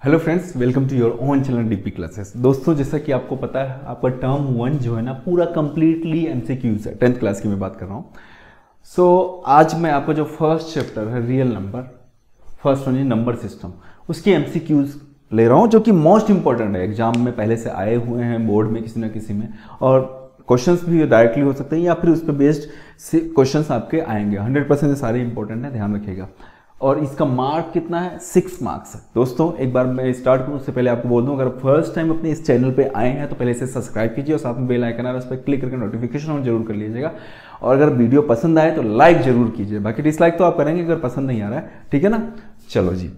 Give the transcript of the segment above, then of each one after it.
Hello friends, welcome to your own channel DP classes. दोस्तों, जैसा कि आपको पता है, आपका टर्म 1 जो है ना पूरा कंप्लीटली एमसीक्यूज है। 10th क्लास की मैं बात कर रहा हूँ। आज मैं आपका जो फर्स्ट चैप्टर है real number, first one number system, उसकी एमसीक्यूज ले रहा हूँ जो कि मोस्ट इंपॉर्टेंट है। एग्जाम में पहले से आए हुए हैं, बोर्ड में किसी ना किसी में, और क्वेश्चंस भी डायरेक्टली हो सकते हैं या फिर उस पर बेस्ड क्वेश्चंस आपके आएंगे। 100% सारे इंपॉर्टेंट है, ध्यान रखिएगा। और इसका मार्क कितना है? 6 मार्क्स है। दोस्तों, एक बार मैं स्टार्ट करूँ उससे पहले आपको बोल दूं, अगर फर्स्ट टाइम अपने इस चैनल पे आए हैं तो पहले इसे सब्सक्राइब कीजिए और साथ में बेल आइकन है उस पर क्लिक करके नोटिफिकेशन ऑन जरूर कर लीजिएगा। और अगर वीडियो पसंद आए तो लाइक जरूर कीजिए, बाकी डिसलाइक तो आप करेंगे अगर पसंद नहीं आ रहा है, ठीक है ना। चलो जी,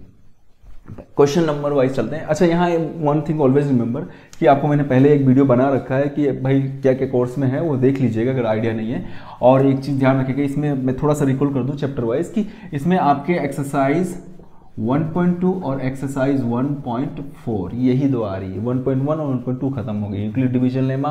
क्वेश्चन नंबर वाइज चलते हैं। अच्छा, यहाँ वन थिंग ऑलवेज रिमेंबर कि आपको मैंने पहले एक वीडियो बना रखा है कि भाई क्या क्या कोर्स में है, वो देख लीजिएगा अगर आइडिया नहीं है। और एक चीज़ ध्यान रखिएगा, इसमें मैं थोड़ा सा रिकॉल कर दूं चैप्टर वाइज कि इसमें आपके एक्सरसाइज 1.2 और एक्सरसाइज 1.4 यही दो आ रही है। 1.1 और 1.2 खत्म हो गई। यूक्लिड डिवीजन लेमा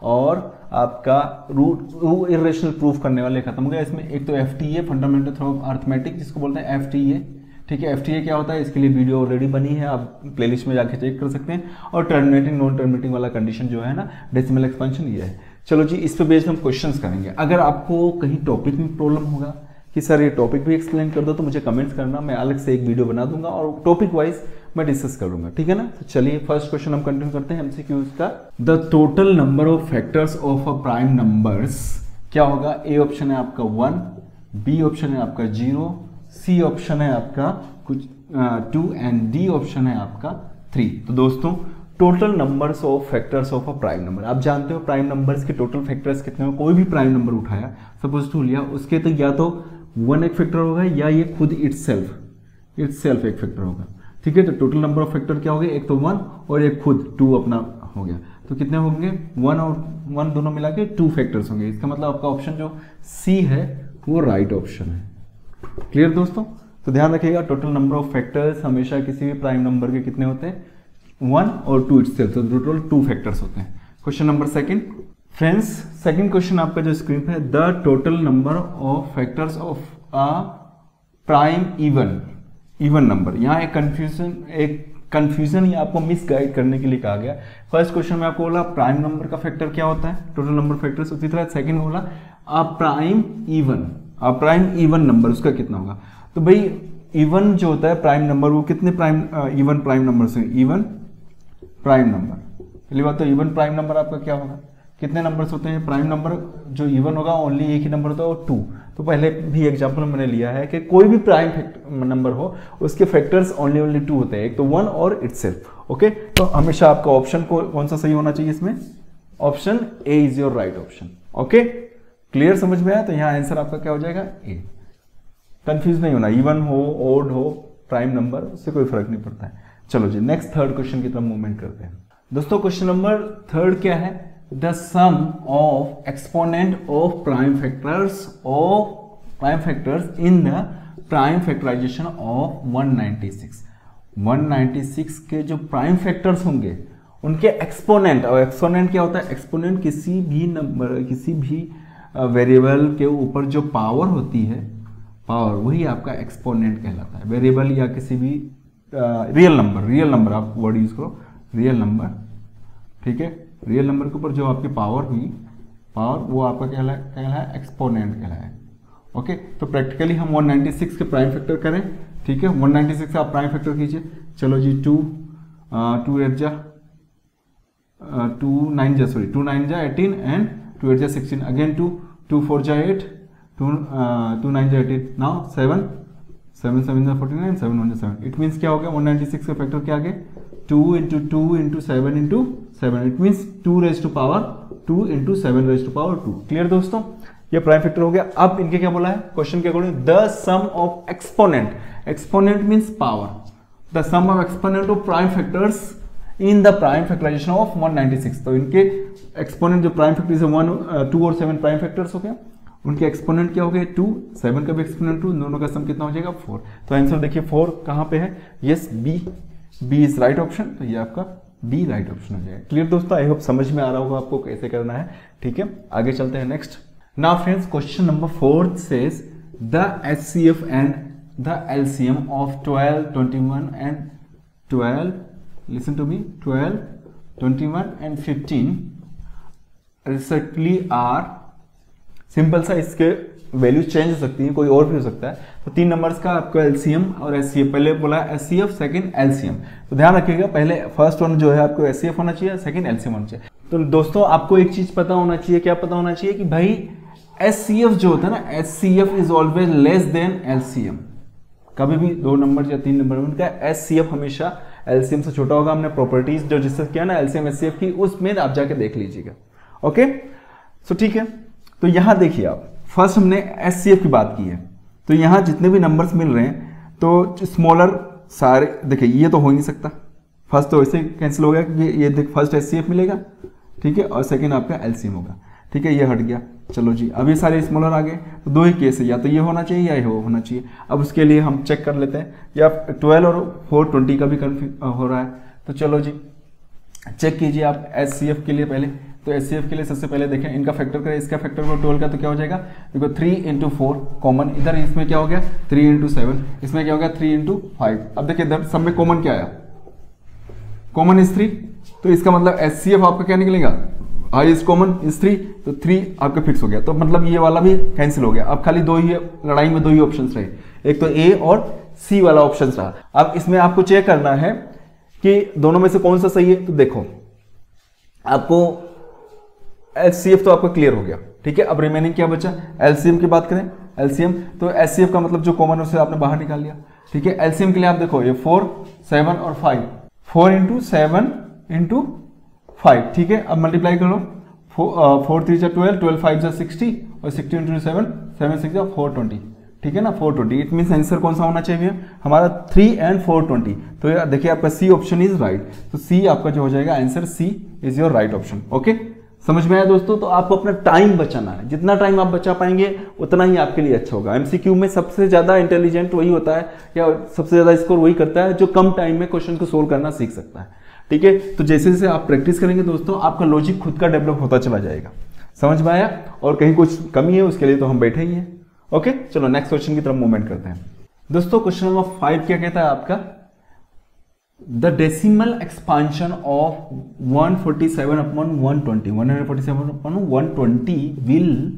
और आपका रूट इरेशनल प्रूफ करने वाले खत्म हो गया। इसमें एक तो FTA fundamental theorem of arithmetic, जिसको बोलते हैं FTA, ठीक है। FTA क्या होता है, इसके लिए वीडियो ऑलरेडी बनी है, आप प्लेलिस्ट में जाके चेक कर सकते हैं। और टर्मिनेटिंग नॉन टर्मिनेटिंग वाला कंडीशन जो है ना, डेसिमल एक्सपेंशन, ये है। चलो जी, इस पे बेस्ड हम क्वेश्चंस करेंगे। अगर आपको कहीं टॉपिक में प्रॉब्लम होगा कि सर ये टॉपिक भी एक्सप्लेन कर दो, तो मुझे कमेंट्स करना, मैं अलग से एक वीडियो बना दूंगा और टॉपिक वाइज मैं डिस्कस करूंगा, ठीक है ना। तो चलिए फर्स्ट क्वेश्चन हम कंटिन्यू करते हैं एमसीक्यूज का। The total number of factors of a prime numbers क्या होगा? ए ऑप्शन है आपका 1, बी ऑप्शन है आपका 0, सी ऑप्शन है आपका कुछ 2 एंड डी ऑप्शन है आपका 3। तो दोस्तों, total numbers of factors of a prime number, आप जानते हो प्राइम नंबर्स के टोटल फैक्टर्स कितने हो। कोई भी प्राइम नंबर उठाया, सपोज 2 लिया, उसके तो या तो 1 एक फैक्टर होगा या ये खुद इटसेल्फ एक फैक्टर होगा, ठीक है। तो टोटल नंबर ऑफ फैक्टर क्या हो गए? एक तो 1 और एक खुद 2 अपना हो गया। तो कितने होंगे? 1 और 1 दोनों मिला के 2 फैक्टर्स होंगे। इसका मतलब आपका ऑप्शन जो सी है वो राइट ऑप्शन है। क्लियर दोस्तों? तो ध्यान रखिएगा, टोटल नंबर ऑफ फैक्टर्स हमेशा किसी भी प्राइम नंबर के कितने होते हैं? 1 और 2 इटसेल्फ, तो टोटल 2 फैक्टर्स होते हैं। Question number second. Friends, second question आपका जो स्क्रीन पे है, the total number of factors of a prime even number. यहाँ एक कंफ्यूजन या आपको मिसगाइड करने के लिए कहा गया। फर्स्ट क्वेश्चन में आपको बोला प्राइम नंबर का फैक्टर क्या होता है, टोटल नंबर फैक्टर्स। उसी तरह सेकंड बोला अ प्राइम इवन नंबर, उसका कितना होगा। तो भाई इवन जो होता है प्राइम नंबर, वो कितने इवन प्राइम नंबर से? इवन प्राइम नंबर, पहली बात तो इवन प्राइम नंबर आपका क्या होगा? कितने नंबर्स होते हैं प्राइम नंबर? जो इवन होगा ओनली एक ही नंबर होता है, वो 2। तो पहले भी एग्जांपल मैंने लिया है कि कोई भी प्राइम नंबर हो, उसके फैक्टर्स ओनली 2 होते हैं, एक तो 1 और इटसेल्फ। ओके, तो हमेशा आपका ऑप्शन कौन सा सही होना चाहिए इसमें? Option A is your right option. Okay, clear, समझ में आया? तो यहाँ आंसर आपका क्या हो जाएगा? ए। कंफ्यूज नहीं होना, इवन हो ओड हो प्राइम नंबर, उससे कोई फर्क नहीं पड़ता है। चलो जी, नेक्स्ट थर्ड क्वेश्चन की तरफ मूवमेंट करते हैं। दोस्तों, क्वेश्चन नंबर थर्ड क्या है? The sum of exponent of prime factors in the prime factorisation of 196। 196 के जो प्राइम फैक्टर्स होंगे उनके एक्सपोनेंट, और एक्सपोनेंट क्या होता है? एक्सपोनेंट किसी भी नंबर, किसी भी वेरिएबल के ऊपर जो पावर होती है, पावर, वही आपका एक्सपोनेंट कहलाता है। वेरिएबल या किसी भी रियल नंबर आप वर्ड यूज करो, रियल नंबर, ठीक है। रियल नंबर के ऊपर जो आपकी पावर हुई, वो आपका कहलाया एक्सपोनेंट कहलाया। ओके, तो प्रैक्टिकली हम 196 के प्राइम फैक्टर करें, ठीक है। 196 से आप प्राइम फैक्टर कीजिए। चलो जी, 2 9 जा 18 एंड 2 8 जा 16, अगेन 2 4 जा 8, 2 9 जा 18, नाउ 7 7 जा 49, 7 1 जा 7। इट मीन्स क्या हो गया? 196 का फैक्टर क्या आ गया? 2 into 2 into 7 into 7। It means 2 raised to power 2 into 7 raised to power 2। Clear दोस्तों? ये प्राइम फैक्टर हो गया। अब इनके क्या बोला है क्वेश्चन के according? The sum of exponent means power, the sum of exponent of prime factors in the prime factorisation of 196। तो इनके एक्सपोनेंट जो प्राइम फैक्टर्स है 1 2 और 7 प्राइम फैक्टर्स हो गया, उनके एक्सपोनेंट क्या हो गए? 2, 7 का भी एक्सपोनेंट 2, दोनों का सम कितना हो जाएगा? 4। तो आंसर देखिए 4 कहां पे है? Yes, B is right option. तो ये आपका बी राइट ऑप्शन हो जाएगा। क्लियर दोस्तों? आई होप समझ में आ रहा होगा आपको कैसे करना है, ठीक है। आगे चलते हैं next. Now friends, question number 4 says the HCF and the LCM of 12, 21 and 12, listen to me, 12, 21 and 15 recently are, simple सा इसके वैल्यू चेंज हो सकती है, कोई और भी हो सकता है। तो 3 नंबर्स का आपको एलसीएम और एचसीएफ, पहले बोला एचसीएफ सेकंड एलसीएम, तो ध्यान रखिएगा पहले फर्स्ट वन जो है आपको एचसीएफ होना चाहिए, सेकंड एलसीएम होना चाहिए। तो दोस्तों आपको एक चीज पता होना चाहिए, क्या पता होना चाहिए कि भाई एचसीएफ जो होता है ना, HCF is always less than LCM. कभी भी 2 नंबर या 3 नंबर उनका एचसीएफ हमेशा एलसीएम से छोटा होगा। हमने प्रॉपर्टीज जो जिससे किया ना एलसीएम एचसीएफ की, उसमें आप जाके देख लीजिएगा। ओके, सो ठीक है। तो यहां देखिए आप, फर्स्ट हमने एचसीएफ की बात की है, तो यहां जितने भी नंबर्स मिल रहे हैं तो स्मॉलर सारे, देखिए ये तो हो ही नहीं सकता, फर्स्ट तो वैसे कैंसिल हो गया क्योंकि ये देख फर्स्ट एचसीएफ मिलेगा, ठीक है, और सेकंड आपका एलसीएम होगा, ठीक है, ये हट गया। चलो जी, अब ये सारे स्मॉलर आ गए, तो 2 ही केस है, या तो ये होना चाहिए या ये होना चाहिए। अब उसके लिए हम चेक कर लेते हैं, या 12 और 420 का भी कन्फ्यूज हो रहा है, तो चलो जी चेक कीजिए आप एचसीएफ के लिए पहले। तो एचसीएफ के लिए सबसे पहले देखें, इनका फैक्टर करें, इसका फैक्टर करो 12 का, तो क्या हो जाएगा, देखो 3 × 4 कॉमन, इधर इसमें क्या हो गया 3 × 7, इसमें क्या हो गया 3 × 5। अब देखिए इधर सब में कॉमन क्या आया, कॉमन इज 3, तो इसका मतलब एचसीएफ आपका क्या निकलेगा, हाईएस्ट कॉमन इज 3, तो 3 आपका फिक्स हो गया। तो मतलब ये वाला भी कैंसिल हो गया। अब खाली 2 ही लड़ाई में 2 ही ऑप्शंस रहे, एक तो ए और सी वाला ऑप्शन रहा। अब इसमें आपको चेक करना है कि दोनों में से कौन सा सही है। तो देखो आपको एचसीएफ तो आपका क्लियर हो गया, ठीक है। अब रिमेनिंग क्या बचा, एलसीएम की बात करें, एलसीएम तो एचसीएफ का मतलब जो कॉमन है उसे आपने बाहर निकाल लिया, ठीक है। एलसीएम के लिए आप देखो ये 4, 7 और 5, 4 × 7 × 5, ठीक है। अब मल्टीप्लाई करो, 4 3 × 12, 12 5 × 60 और 60 × 7, 7 6 × 420, ठीक है ना, 420। इट मीन आंसर कौन सा होना चाहिए हमारा 3 and 420। तो यार देखिए आपका सी ऑप्शन इज राइट, तो सी आपका जो हो जाएगा answer, C is your right option. Okay, समझ में आया दोस्तों। तो आपको अपना टाइम बचाना है, जितना टाइम आप बचा पाएंगे उतना ही आपके लिए अच्छा होगा। एमसीक्यू में सबसे ज्यादा इंटेलिजेंट वही होता है, या सबसे ज्यादा स्कोर वही करता है जो कम टाइम में क्वेश्चन को सोल्व करना सीख सकता है, ठीक है। तो जैसे जैसे आप प्रैक्टिस करेंगे दोस्तों, आपका लॉजिक खुद का डेवलप होता चला जाएगा। समझ में आया, और कहीं कुछ कमी है उसके लिए तो हम बैठे ही हैं। ओके, चलो नेक्स्ट क्वेश्चन की तरफ मूवमेंट करते हैं दोस्तों। क्वेश्चन नंबर 5 क्या कहता है आपका, the decimal expansion of 147/120 will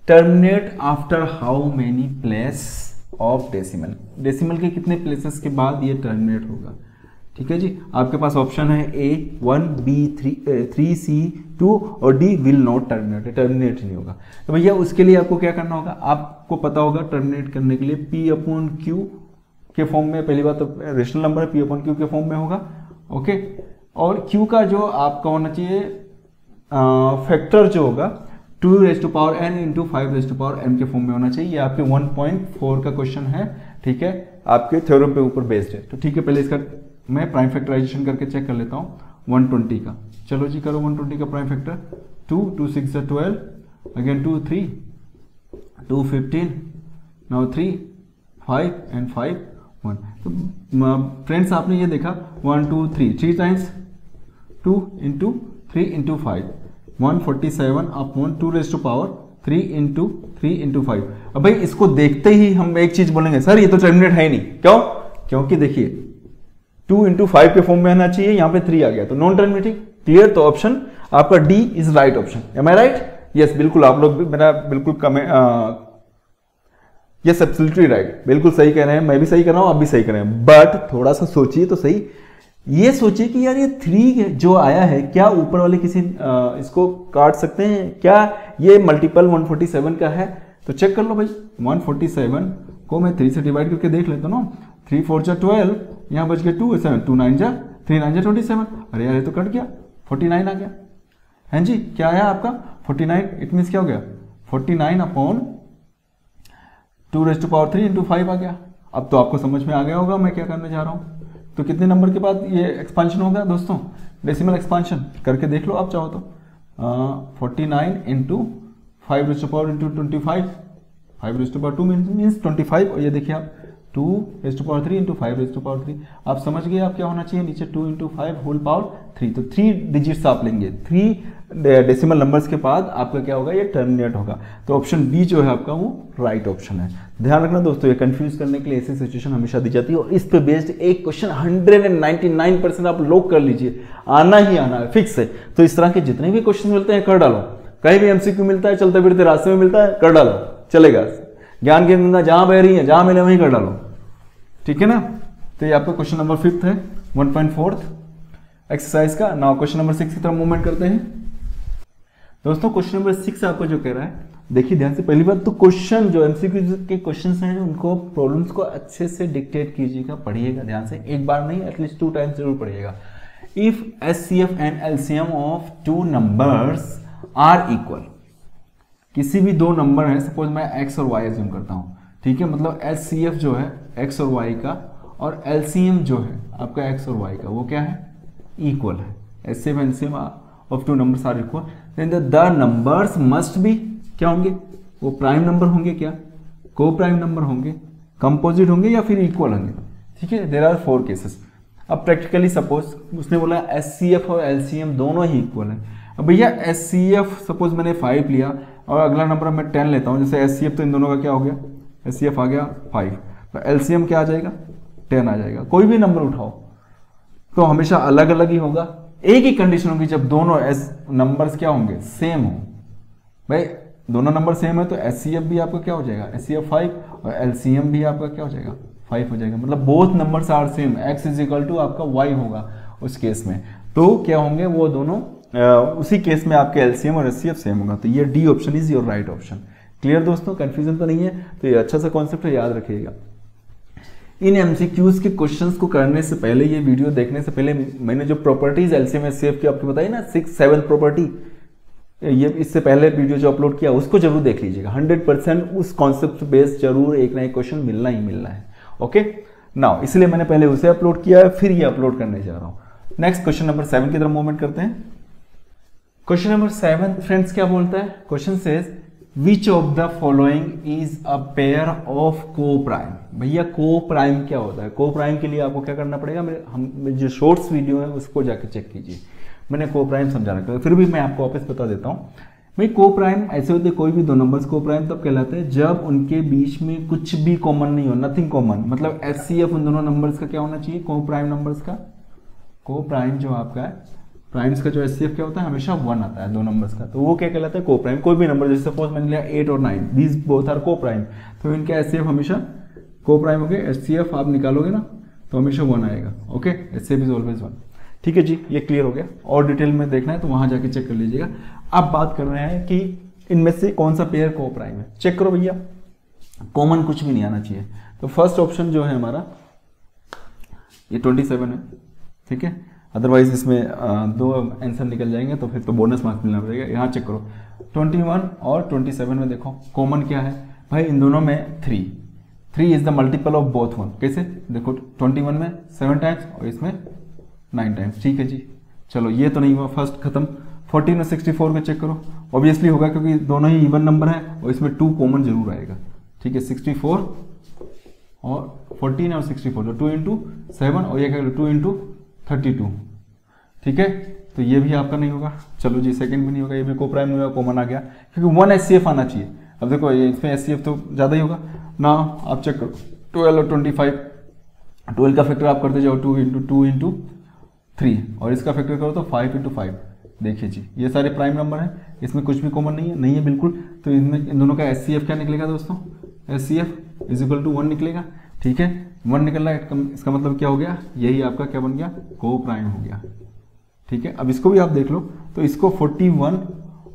terminate after how many place of decimal. Decimal के कितने प्लेसेस के बाद ये टर्मिनेट होगा, ठीक है जी। आपके पास ऑप्शन है A 1, B 3, C 2 और D will not terminate, terminate नहीं होगा। तो भैया उसके लिए आपको क्या करना होगा, आपको पता होगा टर्मिनेट करने के लिए P/Q के फॉर्म में, पहली बात तो रेशनल नंबर है, P/Q के फॉर्म में होगा, ओके। और Q का जो आपका होना चाहिए फैक्टर जो होगा 2n × 5n के फॉर्म में होना चाहिए। ये आपके 1.4 का क्वेश्चन है, ठीक है, आपके थ्योरम पे ऊपर बेस्ड है। तो ठीक है, पहले इसका मैं प्राइम फैक्टराइजेशन करके चेक कर लेता हूँ 120 का। चलो जी करो 120 का prime factor, 2 2 6 12, again 2 3 2 15, now 3 5 and 5 1। तो फ्रेंड्स आपने ये देखा 1 2 3 टाइम्स 2 × 3 × 5 147/2 3 × 3 × 5। अब भाई इसको देखते ही हम एक चीज बोलेंगे, सर ये तो टर्मिनेट है ही नहीं, क्यों, क्योंकि देखिए 2 × 5 के फॉर्म में आना चाहिए, यहाँ पे 3 आ गया तो नॉन टर्मिनेटिंग, क्लियर। तो ऑप्शन आपका D is right option. Am I right? Yes, बिल्कुल, आप लोग भी मेरा बिल्कुल यस एब्सोल्युटली राइट, बिल्कुल सही कह रहे हैं, मैं भी सही कर रहा हूं, आप भी सही कर रहे हैं। बट थोड़ा सा सोचिए तो सही, ये सोचिए कि यार ये 3 जो आया है, क्या ऊपर वाले किसी इसको काट सकते हैं क्या, ये मल्टीपल 147 का है? तो चेक कर लो भाई, 147 को मैं 3 से डिवाइड करके देख लेता हूँ ना, 3 4 जा 12, यहाँ बच गया 2 7, 2 9 जा 3 9 जा 27, अरे यार ये तो कट गया, 49 आ गया। हैं जी, क्या आया आपका 49? इट मीन्स क्या हो गया 49/2 × 5 आ गया। अब तो आपको समझ में आ गया होगा मैं क्या करने जा रहा हूँ। तो कितने नंबर के बाद ये एक्सपांशन होगा दोस्तों, डेसिमल एक्सपांशन करके देख लो आप चाहो तो, 49 × 5 × 25, 5 × 2 मीन्स 25, और ये देखिए आप 2⁻³ इंटू 5⁻³। आप समझ गए आप क्या होना चाहिए नीचे 2 इंटू 5 होल पावर 3। तो 3 डिजिट्स आप लेंगे, 3 डेसिमल नंबर्स के बाद आपका क्या होगा, ये टर्मिनेट होगा। तो ऑप्शन बी जो है आपका वो राइट ऑप्शन है। ध्यान रखना दोस्तों, ये कंफ्यूज करने के लिए ऐसी सिचुएशन हमेशा दी जाती है और इस पे बेस्ड एक क्वेश्चन 199% आप लॉक कर लीजिए, आना ही आना है, फिक्स है। तो इस तरह के जितने भी क्वेश्चन मिलते हैं कर डालो, कहीं भी एमसीक्यू मिलता है, चलते फिरते रास्ते में मिलता है, कर डालो, चलेगा। ज्ञान की गंगा जहां बह रही है, जहां मिले वहीं कर डालो, ठीक है ना। तो ये आपका क्वेश्चन नंबर 5 है 1.4 एक्सरसाइज का। नाउ क्वेश्चन नंबर 6 की तरफ मूवमेंट करते हैं दोस्तों। क्वेश्चन नंबर 6 आपको जो कह रहा है, देखिए ध्यान से, पहली बात तो क्वेश्चन जो एमसीक्यू के क्वेश्चंस हैं उनको प्रॉब्लम्स को अच्छे से डिक्टेट कीजिएगा, पढ़िएगा ध्यान से, एक बार नहीं एटलीस्ट 2 टाइम्स जरूर पढ़िएगा। If HCF and LCM of 2 numbers are equal, किसी भी 2 नंबर हैं, सपोज मैं x और y एज्यूम करता हूं, ठीक है, मतलब HCF जो है x और y का और LCM जो है आपका x और y का वो क्या है, इक्वल है। HCF and LCM of 2 numbers are equal, then the numbers must be क्या होंगे, वो प्राइम नंबर होंगे, क्या को प्राइम नंबर होंगे, कंपोजिट होंगे या फिर इक्वल होंगे, ठीक है। There are 4 cases. अब प्रैक्टिकली सपोज उसने बोला HCF और LCM दोनों ही इक्वल है। अब भैया HCF सपोज मैंने 5 लिया और अगला नंबर मैं 10 लेता हूं, जैसे HCF तो इन दोनों का क्या हो गया, HCF आ गया 5, तो LCM क्या आ जाएगा, 10 आ जाएगा। कोई भी नंबर उठाओ तो हमेशा अलग अलग ही होगा। एक ही कंडीशन होगी जब दोनों नंबर्स क्या होंगे, सेम हो। भाई दोनों नंबर सेम है तो HCF भी आपका क्या हो जाएगा, HCF 5 और LCM भी आपका क्या हो जाएगा, 5 हो जाएगा। मतलब both numbers are same, x is equal to आपका y होगा उस केस में, तो क्या होंगे वो दोनों उसी केस में आपके LCM और HCF सेम होगा। तो ये D option is your right option. Clear दोस्तों, कंफ्यूजन तो नहीं है। तो ये अच्छा सा कॉन्सेप्ट है, याद रखिएगा। इन एमसीक्यूज के क्वेश्चंस को करने से पहले, ये वीडियो देखने से पहले, मैंने जो प्रॉपर्टीज LCM HCF की आपको बताई ना 6-7 प्रॉपर्टी, ये इससे पहले वीडियो जो अपलोड किया उसको जरूर देख लीजिएगा। 100% उस कॉन्सेप्ट बेस्ड जरूर एक ना एक क्वेश्चन मिलना ही मिलना है। ओके नाउ, इसलिए मैंने पहले उसे अपलोड किया है, फिर ये अपलोड करने जा रहा हूं। नेक्स्ट क्वेश्चन नंबर 7 की तरफ मूवमेंट करते हैं। क्वेश्चन नंबर 7 फ्रेंड्स क्या बोलता है, question says which of the following is a pair of को प्राइम। भैया को प्राइम क्या होता है, को प्राइम के लिए आपको क्या करना पड़ेगा, हम जो शॉर्ट्स वीडियो है उसको जाके चेक कीजिए, मैंने को प्राइम समझा रखा है, फिर भी मैं आपको वापस बता देता हूँ। भाई को प्राइम ऐसे होते हैं, कोई भी 2 नंबर्स को प्राइम तब कहलाते हैं जब उनके बीच में कुछ भी कॉमन नहीं हो, नथिंग कॉमन। मतलब HCF उन दोनों नंबर्स का क्या होना चाहिए, को प्राइम नंबर्स का, को प्राइम जो आपका है प्राइम्स का जो HCF क्या होता है, हमेशा 1 आता है 2 नंबर्स का, तो वो क्या कहलाता है, को प्राइम। कोई भी नंबर, जैसे सपोज मैंने लिया 8 और 9, दीज बोथ आर को प्राइम, तो इनके HCF हमेशा को प्राइम हो गए। HCF आप निकालोगे ना तो हमेशा 1 आएगा। Okay, HCF is always 1। ठीक है जी, ये क्लियर हो गया। और डिटेल में देखना है तो वहां जाके चेक कर लीजिएगा। अब बात कर रहे हैं कि इनमें से कौन सा पेयर को प्राइम है। चेक करो भैया, कॉमन कुछ भी नहीं आना चाहिए। तो फर्स्ट ऑप्शन जो है हमारा ये 27 है, ठीक है। अदरवाइज इसमें 2 आंसर निकल जाएंगे तो फिर तो बोनस मार्क्स मिलना पड़ेगा। यहाँ चेक करो 21 और 27 में देखो कॉमन क्या है भाई, इन दोनों में 3 is the multiple of both one. कैसे देखो, 21 में 7 टाइम्स और इसमें 9 टाइम्स। ठीक है जी, चलो ये तो नहीं हुआ, फर्स्ट खत्म। 14 और 64 को चेक करो, ऑब्वियसली होगा क्योंकि दोनों ही इवन नंबर है और इसमें 2 कॉमन जरूर आएगा। ठीक है, 64 और 14 और 64 तो 2 इंटू 7 और ये क्या 2 इंटू 32। ठीक है, तो ये भी आपका नहीं होगा। चलो जी, सेकंड भी नहीं होगा, ये भी को प्राइम नहीं होगा, कॉमन आ गया क्योंकि 1 HCF आना चाहिए। अब देखो ये इसमें HCF तो ज़्यादा ही होगा ना। आप चेक करो 12 और 25, 12 का फैक्टर आप करते जाओ 2 इंटू 3 और इसका फैक्टर करो तो 5 इंटू 5। देखिए जी, ये सारे प्राइम नंबर हैं, इसमें कुछ भी कॉमन नहीं है बिल्कुल। तो इनमें इन दोनों का HCF क्या निकलेगा दोस्तों, HCF इज इक्वल टू 1 निकलेगा। ठीक है, 1 निकल रहा है, इसका मतलब क्या हो गया, यही आपका क्या बन गया, को प्राइम हो गया। ठीक है, अब इसको भी आप देख लो तो इसको 41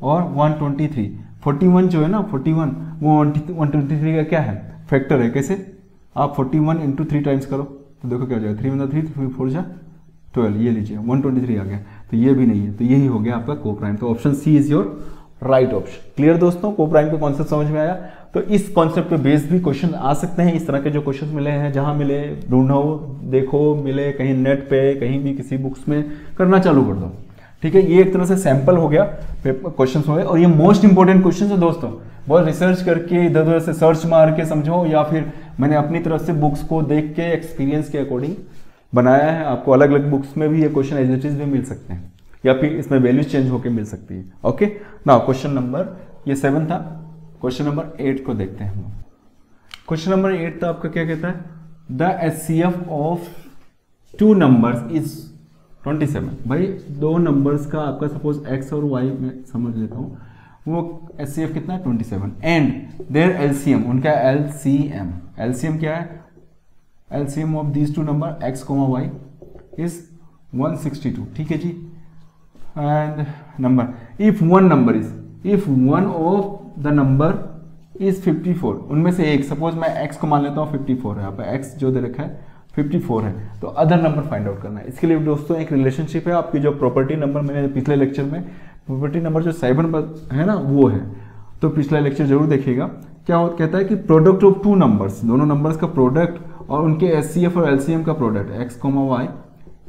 और 123, 41 जो है ना 41 वो 123 का क्या है, फैक्टर है। कैसे, आप 41 इंटू 3 टाइम्स करो तो देखो क्या हो जाएगा, 3 × 3 3 4 जा 12, ये लीजिए 123 आ गया। तो ये भी नहीं है, तो यही हो गया आपका को प्राइम। तो option C is your right option. Clear दोस्तों, को प्राइम का कॉन्सेप्ट समझ में आया। तो इस कॉन्सेप्ट पे बेस्ड भी क्वेश्चन आ सकते हैं। इस तरह के जो क्वेश्चन मिले हैं, जहां मिले ढूंढो, देखो, मिले कहीं नेट पे, कहीं भी किसी बुक्स में, करना चालू कर दो। ठीक है, ये एक तरह से सैंपल हो गया, क्वेश्चन हो गए। और ये मोस्ट इंपॉर्टेंट क्वेश्चन है दोस्तों, बहुत रिसर्च करके इधर उधर से सर्च मार के समझो या फिर मैंने अपनी तरफ से बुक्स को देख के एक्सपीरियंस के अकॉर्डिंग बनाया है। आपको अलग अलग बुक्स में भी ये क्वेश्चन एज इट इज भी मिल सकते हैं या फिर इसमें वैल्यूज चेंज होकर मिल सकती है। ओके नाउ क्वेश्चन नंबर ये 7 था। क्वेश्चन नंबर 8 को देखते हैं हम लोग। क्वेश्चन नंबर 8 था आपका, क्या कहता है, the HCF of 2 numbers is 27। भाई 2 नंबर्स का आपका सपोज x और y में समझ लेता हूँ, वो HCF कितना है 27 एंड देयर LCM, उनका LCM क्या है, LCM of these 2 number x, y is 162। ठीक है जी। And number if one of the number is 54, उनमें से एक, सपोज मैं x को मान लेता हूँ 54 है, यहाँ पे x जो दे रखा है 54 है, तो अदर नंबर फाइंड आउट करना है। इसके लिए दोस्तों एक रिलेशनशिप है, आपकी जो प्रॉपर्टी नंबर, मैंने पिछले लेक्चर में प्रॉपर्टी नंबर जो 7 है ना वो है, तो पिछला लेक्चर जरूर देखिएगा। क्या कहता है कि प्रोडक्ट ऑफ 2 नंबर्स, दोनों नंबर्स का प्रोडक्ट और उनके HCF और LCM का product x, y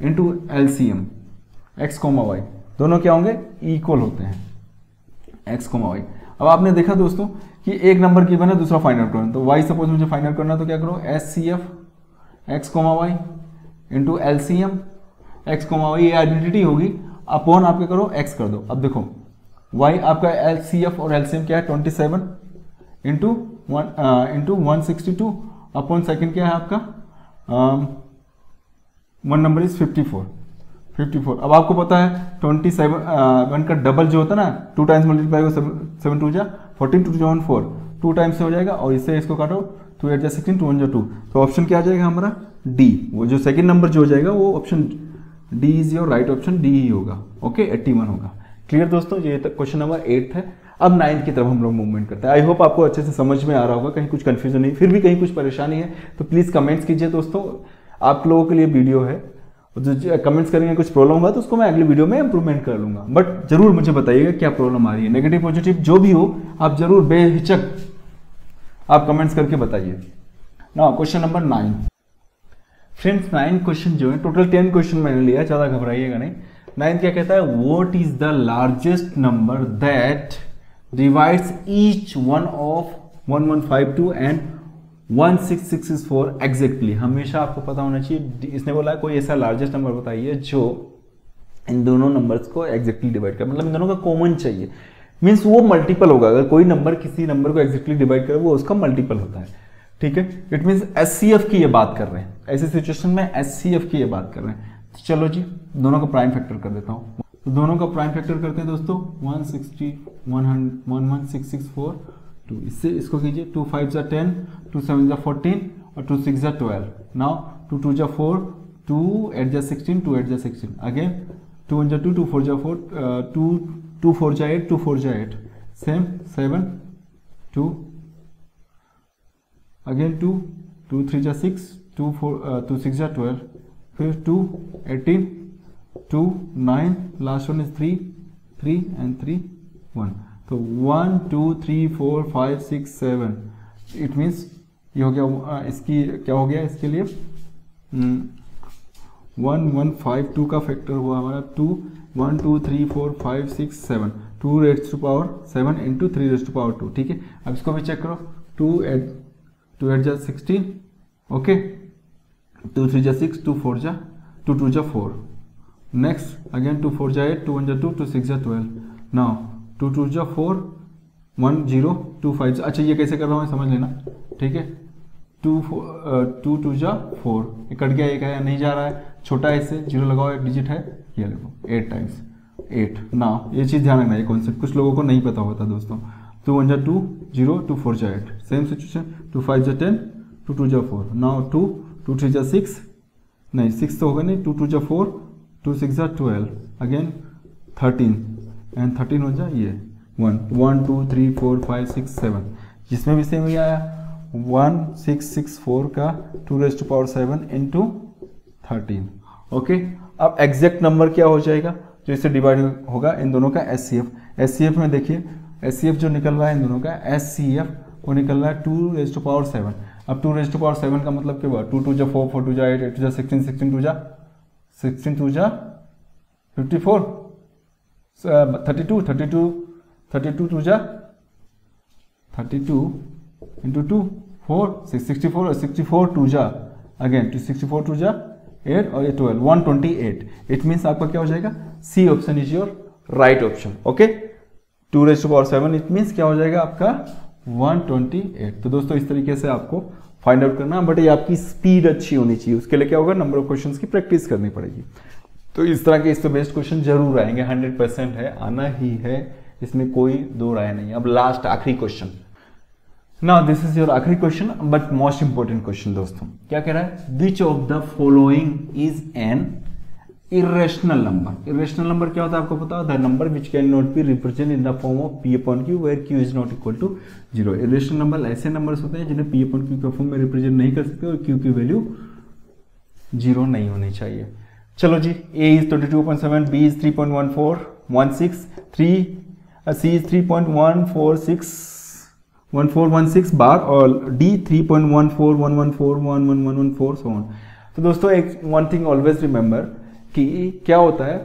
into LCM x, y दोनों क्या होंगे, इक्वल होते हैं x, y। अब आपने देखा दोस्तों कि एक नंबर गिवन है, दूसरा फाइंड आउट करना, तो y सपोज मुझे फाइंड आउट करना, तो क्या करो, HCF x, y into LCM x, y, ये आइडेंटिटी होगी, अपॉन आपके करो x कर दो। अब देखो y आपका LCF और LCM क्या है 27 इंटू 162 अपॉन सेकेंड क्या है आपका, वन नंबर इज 54। अब आपको पता है 27 का डबल जो होता है ना, 2 टाइम्स मल्टीप्लाई हो 7 2 जा 14, 2 जा 4, 2 टाइम्स से हो जाएगा, और इससे इसको काटो 2 8 जा 16, 2 1 जा 2, तो ऑप्शन क्या आ जाएगा हमारा डी। वो जो सेकंड नंबर जो हो जाएगा वो option D is your right option, D ही होगा। ओके 81 होगा। क्लियर दोस्तों, ये क्वेश्चन नंबर 8 है। अब 9th की तरफ हम लोग मूवमेंट करते हैं। आई होप आपको अच्छे से समझ में आ रहा होगा, कहीं कुछ कंफ्यूजन नहीं, फिर भी कहीं कुछ परेशानी है तो प्लीज़ कमेंट्स कीजिए दोस्तों, आप लोगों के लिए वीडियो है। जो कमेंट्स करेंगे कुछ प्रॉब्लम होगा तो उसको मैं अगली वीडियो में इंप्रूवमेंट कर लूंगा, बट जरूर मुझे बताइएगा क्या प्रॉब्लम आ रही है, नेगेटिव पॉजिटिव जो भी हो आप जरूर बेहिचक आप कमेंट्स करके बताइए। Now question number 9 friends, 9 question जो है, टोटल 10 क्वेश्चन मैंने लिया, ज़्यादा घबराइएगा नहीं। 9 क्या कहता है, what is the largest number that divides each one of 1152 and 16664 exactly. हमेशा आपको पता होना चाहिए, इसने बोला कोई ऐसा लार्जेस्ट नंबर बताइए जो इन दोनों नंबर्स को एग्जैक्टली डिवाइड कर, मतलब इन दोनों का कॉमन चाहिए, मीन्स वो मल्टीपल होगा। अगर कोई नंबर किसी नंबर को एग्जैक्टली डिवाइड करे वो उसका मल्टीपल होता है। ठीक है, इट मीन्स HCF की ये बात कर रहे हैं, ऐसी सिचुएशन में HCF की ये बात कर रहे हैं। तो चलो जी दोनों का प्राइम फैक्टर कर देता हूँ, तो दोनों का प्राइम फैक्टर करते हैं दोस्तों 16664 2, इससे इसको कीजिए 2 5 जा 10, 2 7 जा 14 और 2 6 जा 12। नाउ 2 2 जा 4, 2 8 जा 16, 2 8 जा 16 अगेन 2 1 जा 2, 2 4 जा 4, 2 4 जा 8, 2 4 जा 8 सेम 7 2 अगेन 2 2 3 जा 6, 2 6 जा 12, फिर 2 18 2 9, लास्ट वन इज 3 एंड 3 1। तो 1 2 3 4 5 6 7, इट मीन्स ये हो गया, इसकी क्या हो गया, इसके लिए 1152 का फैक्टर हुआ हमारा 2 1 2 3 4 5 6 7, 2 raised to power 7 into 3 raised to power 2। ठीक है, अब इसको भी चेक करो, 2 8 जा 16, ओके 2 3 जा 6, 2 4 जा 2 2 जा 4, नेक्स्ट अगेन 2 4 जा 8, 2 1 जा 2, 2 6 जा 12, नाउ 2 2 जा 4 1 0 2 5। अच्छा ये कैसे कर रहा हूँ समझ लेना, ठीक है। 2 2 जा 4, ये कट गया, एक है नहीं जा रहा है, छोटा है इससे, 0 लगाओ, एक डिजिट है, ये लगो 8 टाइम्स 8। ना ये चीज़ ध्यान रखना, ये कॉन्सेप्ट कुछ लोगों को नहीं पता होता दोस्तों। 2 1 जा 2 0, 2 4 जा 8, सेम सिचुएशन, 2 5 जा 10, 2 2 जा 4, नाउ 2 2 3 जा 6, नहीं 6 तो होगा नहीं, 2 2 जा 4, 2 6 जा 12, अगेन 13 एंड 13 हो जाए ये 1 1 2 3 4 5 6 7, जिसमें भी सेम ही आया 1664 का 2 raised to power 7 into 13। Okay, अब एग्जैक्ट नंबर क्या हो जाएगा जो इससे डिवाइड होगा, इन दोनों का HCF में देखिए, HCF जो निकल रहा है इन दोनों का HCF वो निकल रहा है 2 रेज़्ड टू पावर 7। अब 2 रेज़्ड टू पावर 7 का मतलब क्या हुआ, 2 2 जा 4, 4 2 जा 8, 8 2 जा 16, 16 2 जा 54, 32 32 2 जा 32 इंटू 2 64 और 64 टू जा अगेन 64 टू जा 8 और ये 12 128। इट मीन्स आपका क्या हो जाएगा, C option is your right option. Okay 2⁷ it means क्या हो जाएगा आपका 128। तो दोस्तों इस तरीके से आपको फाइंड आउट करना, बट ये आपकी स्पीड अच्छी होनी चाहिए। उसके लिए क्या होगा, नंबर ऑफ क्वेश्चंस की प्रैक्टिस करनी पड़ेगी। तो इस तरह के इस पे बेस्ट क्वेश्चन जरूर आएंगे, 100% है, आना ही है, इसमें कोई दो राय नहीं। अब लास्ट आखिरी question, now this is your आखिरी question but most important question. दोस्तों क्या कह रहा है, which of the following is an irrational number. Irrational number क्या होता है आपको पता है, the number which can not be represent in the form of P upon Q where Q is not equal to 0। Irrational number ऐसे numbers होते हैं जिन्हें पी अपॉन क्यू के फॉर्म में रिप्रेजेंट नहीं कर सकते और क्यू की वैल्यू 0 नहीं होनी चाहिए। चलो जी, A is 22.7, B is 3.1416, C is 3.1416 bar और डी 3.1411411114 सो ऑन। तो दोस्तों एक वन थिंग ऑलवेज रिमेंबर कि क्या होता है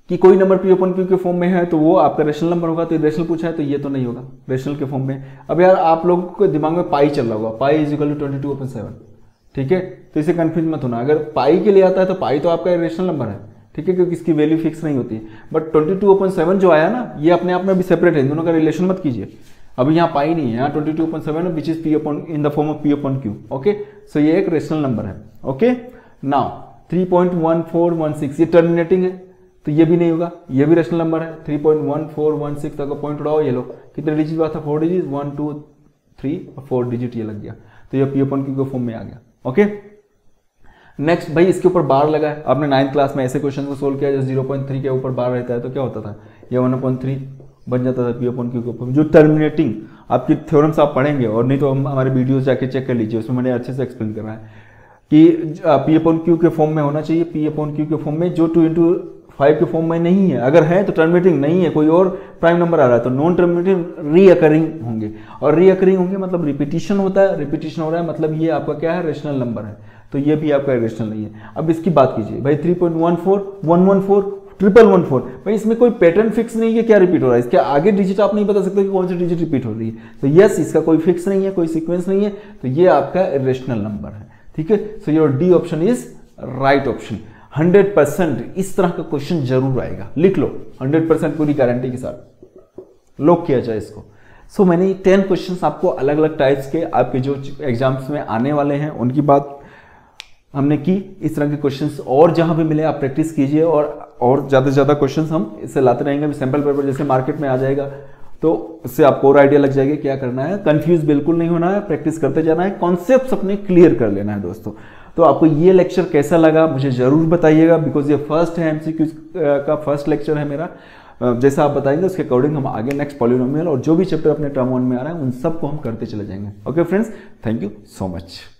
कि कोई नंबर पी अपॉन क्यू के फॉर्म में है तो वो आपका रेशनल नंबर होगा, तो रेशनल पूछा है तो ये तो नहीं होगा रेशनल के फॉर्म में। अब यार आप लोगों को दिमाग में पाई चल रहा होगा, पाई इज इक्वल टू 22/7, ठीक है, तो इसे कंफ्यूज मत होना। अगर पाई के लिए आता है तो पाई तो आपका रेशनल नंबर है, ठीक है, क्योंकि इसकी वैल्यू फिक्स नहीं होती है। बट 22/7 जो आया ना, ये अपने आप में भी सेपरेट है, इन दोनों का रिलेशन मत कीजिए। अभी यहाँ पाई नहीं है, यहाँ 22/7 which is P upon in the form of P upon Q. Okay, so ये एक रेशनल नंबर है। ओके, नाउ 3.1416 ये टर्मिनेटिंग है तो ये भी नहीं होगा, ये भी रेशनल नंबर है। 3.1416 तक पॉइंट उड़ाओ, ये लो कितने डिजिट हुआ था, 4 डिजिट, 1 2 3 और 4 डिजिट ये लग गया, तो ये पी अपॉन क्यू के फॉर्म में आ गया। ओके, नेक्स्ट भाई इसके ऊपर बार लगा है। आपने 9th क्लास में ऐसे क्वेश्चन को सोल्व किया, जैसे 0.3 के ऊपर बार रहता है तो क्या होता था, ये 1/3 बन जाता था पी अपॉन क्यू के ऊपर। जो टर्मिनेटिंग आपकी थ्योरम्स आप पढ़ेंगे, और नहीं तो हमारे वीडियोस जाके चेक कर लीजिए, उसमें मैंने अच्छे से एक्सप्लेन करा है कि पी अपॉन क्यू के फॉर्म में होना चाहिए, पी अपॉन क्यू के फॉर्म में, जो 2/5 के फॉर्म में नहीं है। अगर है तो टर्मिनेटिंग नहीं है, कोई और प्राइम नंबर आ रहा है तो नॉन टर्मिनेटिंग रीअकरिंग होंगे, और रीअकरिंग होंगे मतलब रिपीटिशन होता है, रिपीटिशन हो रहा है मतलब ये आपका क्या है, रेशनल नंबर है, तो ये भी आपका रेशनल नहीं है। अब इसकी बात कीजिए भाई 3.14 114 114 भाई इसमें कोई पैटर्न फिक्स नहीं है, क्या रिपीट हो रहा है, इसके आगे डिजिट आप नहीं बता सकते कि कौन सी डिजिट रिपीट हो रही है, तो यस इसका कोई फिक्स नहीं है, कोई सीक्वेंस नहीं है, तो ये आपका रेशनल नंबर है। ठीक है, so your D option is right option. 100% इस तरह का क्वेश्चन जरूर आएगा, लिख लो 100% पूरी गारंटी के साथ, लॉक किया जाए इसको। सो मैंने 10 क्वेश्चंस आपको अलग अलग टाइप्स के आपके जो एग्जाम्स में आने वाले हैं उनकी बात हमने की। इस तरह के क्वेश्चंस और जहां भी मिले आप प्रैक्टिस कीजिए, और ज़्यादा से ज़्यादा क्वेश्चंस हम इससे लाते रहेंगे। सैम्पल पेपर जैसे मार्केट में आ जाएगा तो उससे आपको और आइडिया लग जाएगा क्या करना है। कंफ्यूज बिल्कुल नहीं होना है, प्रैक्टिस करते जाना है, कॉन्सेप्ट्स अपने क्लियर कर लेना है दोस्तों। तो आपको ये लेक्चर कैसा लगा मुझे जरूर बताइएगा, बिकॉज ये फर्स्ट है एमसीक्यू का फर्स्ट लेक्चर है मेरा। जैसा आप बताएंगे उसके अकॉर्डिंग हम आगे नेक्स्ट पॉलिनोमियल और जो भी चैप्टर अपने टर्म 1 में आ रहा है उन सबको हम करते चले जाएंगे। Okay friends, thank you so much.